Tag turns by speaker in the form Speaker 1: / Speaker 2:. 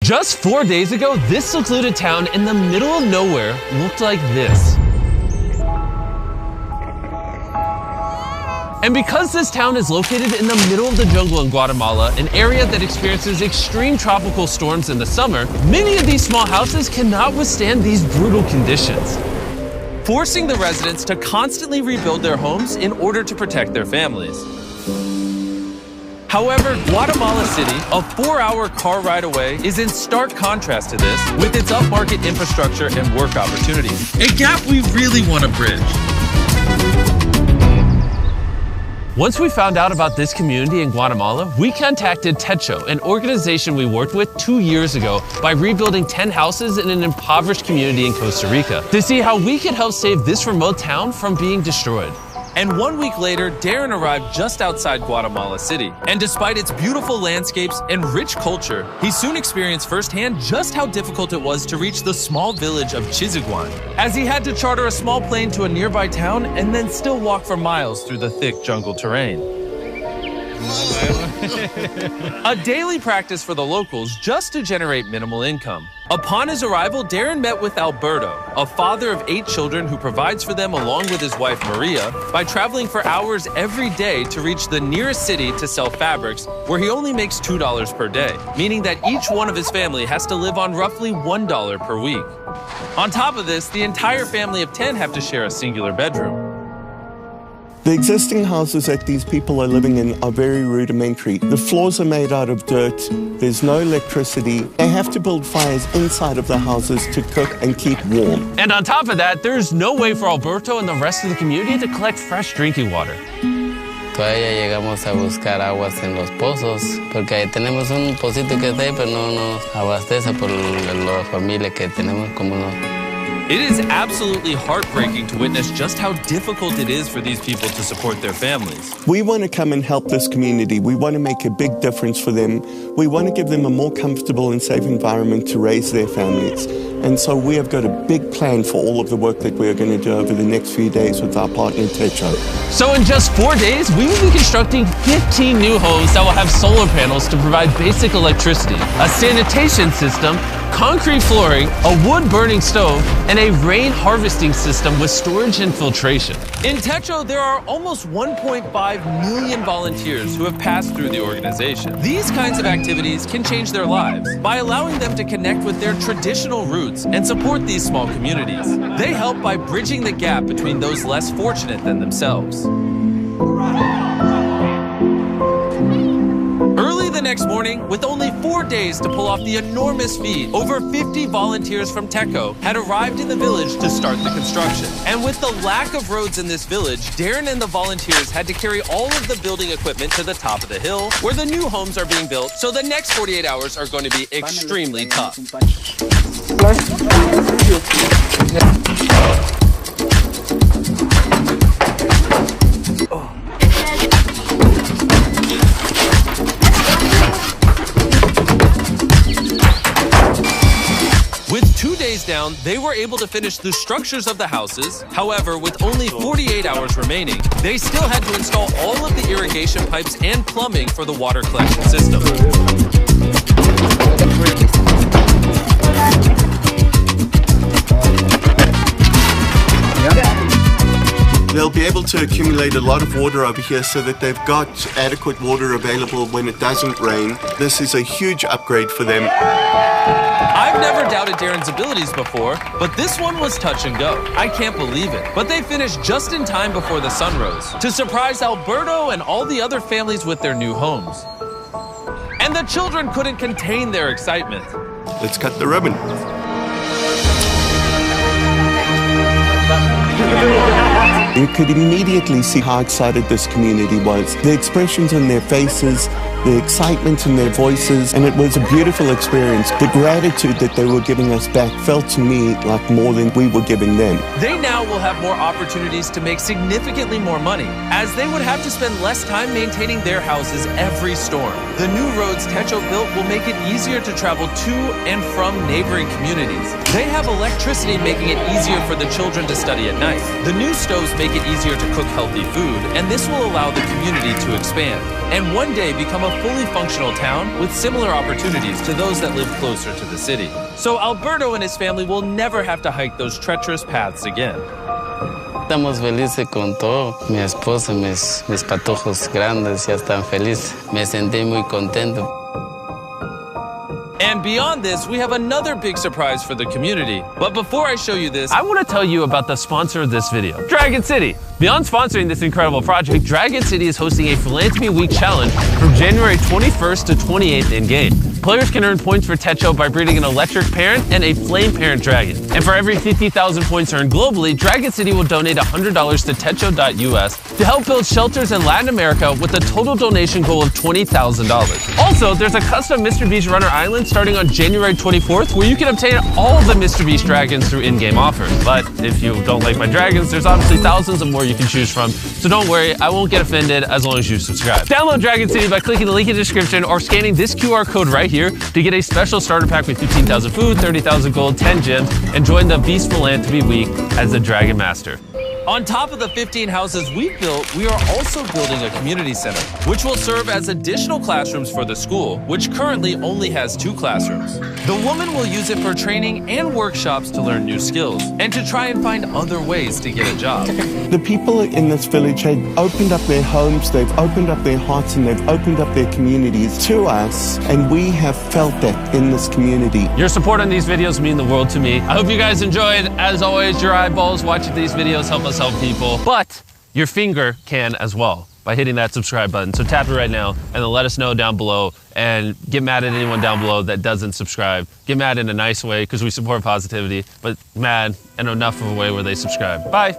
Speaker 1: Just 4 days ago, this secluded town in the middle of nowhere looked like this. And because this town is located in the middle of the jungle in Guatemala, an area that experiences extreme tropical storms in the summer, many of these small houses cannot withstand these brutal conditions, forcing the residents to constantly rebuild their homes in order to protect their families. However, Guatemala City, a 4-hour car ride away, is in stark contrast to this with its upmarket infrastructure and work opportunities, a gap we really want to bridge. Once we found out about this community in Guatemala, we contacted Techo, an organization we worked with 2 years ago by rebuilding 10 houses in an impoverished community in Costa Rica, to see how we could help save this remote town from being destroyed. And 1 week later, Darren arrived just outside Guatemala City. And despite its beautiful landscapes and rich culture, he soon experienced firsthand just how difficult it was to reach the small village of Chiziguan, as he had to charter a small plane to a nearby town and then still walk for miles through the thick jungle terrain. A daily practice for the locals just to generate minimal income. Upon his arrival, Darren met with Alberto, a father of 8 children who provides for them along with his wife Maria by traveling for hours every day to reach the nearest city to sell fabrics, where he only makes $2 per day, meaning that each one of his family has to live on roughly $1 per week. On top of this, the entire family of 10 have to share a singular bedroom.
Speaker 2: The existing houses that these people are living in are very rudimentary. The floors are made out of dirt, there's no electricity. They have to build fires inside of the houses to cook and keep warm.
Speaker 1: And on top of that, there's no way for Alberto and the rest of the community to collect fresh drinking water.
Speaker 3: Todavía llegamos a buscar aguas en los pozos, porque ahí tenemos un pocito que está ahí, pero no nos abastece por la familia que tenemos como no.
Speaker 1: It is absolutely heartbreaking to witness just how difficult it is for these people to support their families.
Speaker 2: We want to come and help this community. We want to make a big difference for them. We want to give them a more comfortable and safe environment to raise their families. And so we have got a big plan for all of the work that we are going to do over the next few days with our partner Techo.
Speaker 1: So in just 4 days, we will be constructing 15 new homes that will have solar panels to provide basic electricity, a sanitation system, concrete flooring, a wood-burning stove, and a rain harvesting system with storage and filtration. In Techo, there are almost 1.5 million volunteers who have passed through the organization. These kinds of activities can change their lives by allowing them to connect with their traditional roots and support these small communities. They help by bridging the gap between those less fortunate than themselves. Early the next morning, with only 4 days to pull off the enormous feat, over 50 volunteers from Techo had arrived in the village to start the construction. And with the lack of roads in this village, Darren and the volunteers had to carry all of the building equipment to the top of the hill, where the new homes are being built, so the next 48 hours are going to be extremely tough. With 2 days down, they were able to finish the structures of the houses. However, with only 48 hours remaining, they still had to install all of the irrigation pipes and plumbing for the water collection system.
Speaker 2: They'll be able to accumulate a lot of water over here so that they've got adequate water available when it doesn't rain. This is a huge upgrade for them.
Speaker 1: I've never doubted Darren's abilities before, but this one was touch and go. I can't believe it. But they finished just in time before the sun rose to surprise Alberto and all the other families with their new homes. And the children couldn't contain their excitement.
Speaker 2: Let's cut the ribbon. You could immediately see how excited this community was. The expressions on their faces, the excitement in their voices, and it was a beautiful experience. The gratitude that they were giving us back felt to me like more than we were giving them.
Speaker 1: They now will have more opportunities to make significantly more money, as they would have to spend less time maintaining their houses every storm. The new roads Techo built will make it easier to travel to and from neighboring communities. They have electricity, making it easier for the children to study at night. The new stoves make it easier to cook healthy food, and this will allow the community to expand and one day become a fully functional town with similar opportunities to those that live closer to the city. So Alberto and his family will never have to hike those treacherous paths again.
Speaker 3: Estamos felices con todo. Mi esposa, mis patojos grandes ya están felices. Me sentí muy contento.
Speaker 1: And beyond this, we have another big surprise for the community. But before I show you this, I want to tell you about the sponsor of this video, Dragon City. Beyond sponsoring this incredible project, Dragon City is hosting a Philanthropy Week Challenge from January 21st to 28th in-game. Players can earn points for Techo by breeding an electric parent and a flame parent dragon. And for every 50,000 points earned globally, Dragon City will donate $100 to Techo.us to help build shelters in Latin America with a total donation goal of $20,000. Also, there's a custom Mr. Beast Runner Island starting on January 24th where you can obtain all of the Mr. Beast dragons through in-game offers. But if you don't like my dragons, there's obviously thousands of more you can choose from. So don't worry, I won't get offended as long as you subscribe. Download Dragon City by clicking the link in the description or scanning this QR code right here to get a special starter pack with 15,000 food, 30,000 gold, 10 gems, and join the Beast Philanthropy Week as the Dragon Master. On top of the 15 houses we've built, we are also building a community center, which will serve as additional classrooms for the school, which currently only has 2 classrooms. The woman will use it for training and workshops to learn new skills and to try and find other ways to get a job.
Speaker 2: The people in this village have opened up their homes, they've opened up their hearts, and they've opened up their communities to us, and we have felt that in this community.
Speaker 1: Your support on these videos mean the world to me. I hope you guys enjoyed. As always, your eyeballs watching these videos help us help people, but your finger can as well by hitting that subscribe button. So tap it right now and then let us know down below, and get mad at anyone down below that doesn't subscribe. Get mad in a nice way because we support positivity, but mad in enough of a way where they subscribe. Bye.